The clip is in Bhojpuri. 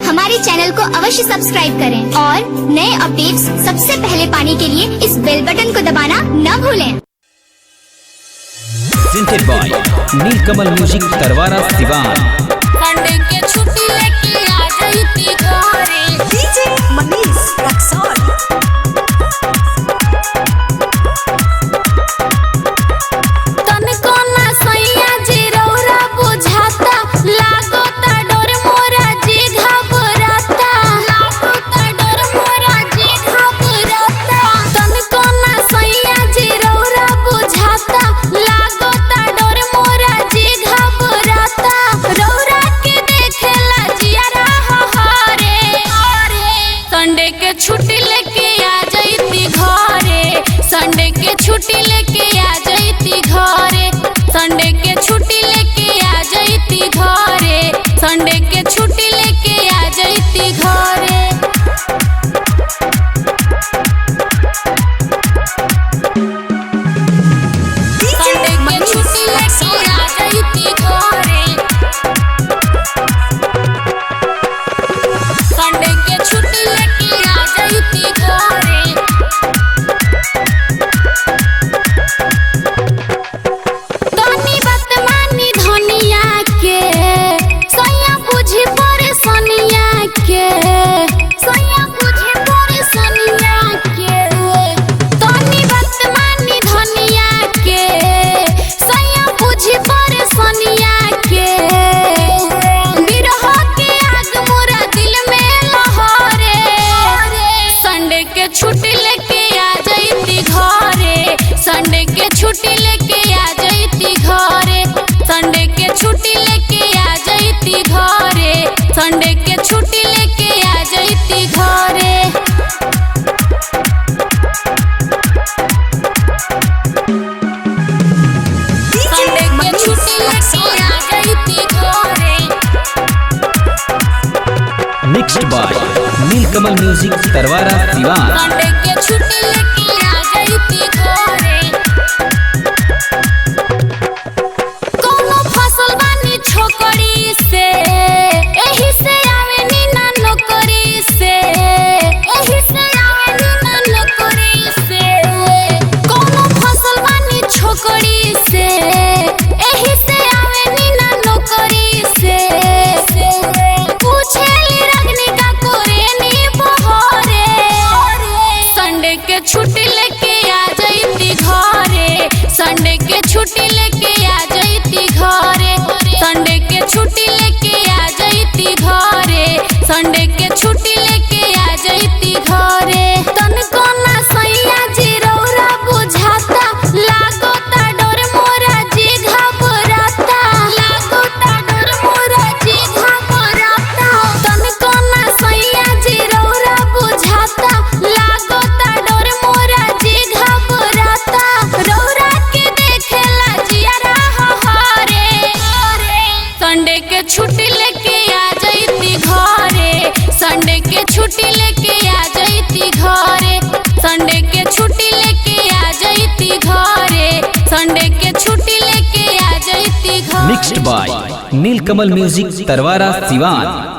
हमारे चैनल को अवश्य सब्सक्राइब करें और नए अपडेट्स सबसे पहले पाने के लिए इस बेल बटन को दबाना न भूलें। Presented by Neelkamal music Tarwara Siwan. Sunday के छुट्टी लेके आ गई थी घरे डीजे मनीष रक्सौल। तनको ना सैया जी रौरा बुझाता लागो ता डर मोरा जी घबराता लागो ता डर मोरा जी घबराता तनको ना सैया जी रौरा बुझाता लागो ता डर मोरा जी घबराता रौरा के देखेला जियारा हरे संडे के छुट्टी लेके आ जईती घरे संडे के छुट्टी लेके आ जईती घरे संडे के छुट्टी लेके आ जईती घरे संडे के छुट्टी लेके आ जईती घरे संडे के छुट्टी लेके आ जईती घरे संडे के छुट्टी लेके आ जईती घरे तनी बात मानी धनिया के सैया बुझी परेशानिया के सैया बुझी परेशानिया के तनी बात मानी धनिया के सैया बुझी परेशानिया के बिरह के आग मोरा दिल में लहरे संडे के छुट्टी लेके आ जईती घरे संडे के छुट्टी लेके आ जईती घरे संडे के छुट्टी लेके आ जईती घरे संडे के छुट्टी लेके आ जईती घरे संडे के छुट्टी लेके आ जईती घरे mixed by Neelkamal music Tarwara Siwan. Sunday के छुट्टी लेके आ जईती घरे कोनो फसल बानी छोकरी से एही से आवे नी ना नौकरी से एही से आवे नी ना नौकरी से कोनो फसल बानी छोकरी से एही से आवे नी ना नौकरी से पूछेली रगनी का कोरे नी बहरे संडे के छुट्टी लेके आ जईती घरे संडे के छुट्टी लेके आ जईती घरे संडे के छुट्टी लेके आ जईती घरे संडे के छुट्टी लेके आ जईती घरे तनको ना सैया जी रौरा बुझाता लागो ता डर मोरा जी घबराता लागो ता डर मोरा जी घबराता तनको ना सैया जी रौरा बुझाता लागो ता डर मोरा जी घबराता रौरा के देखेला जियारा हरे संडे के छुट्टी लेके आ जईती घरे संडे के छुट्टी लेके आ जईती घरे संडे के छुट्टी लेके आ जईती घरे संडे के छुट्टी लेके आ जईती घरे mixed by Neelkamal music Tarwara Siwan.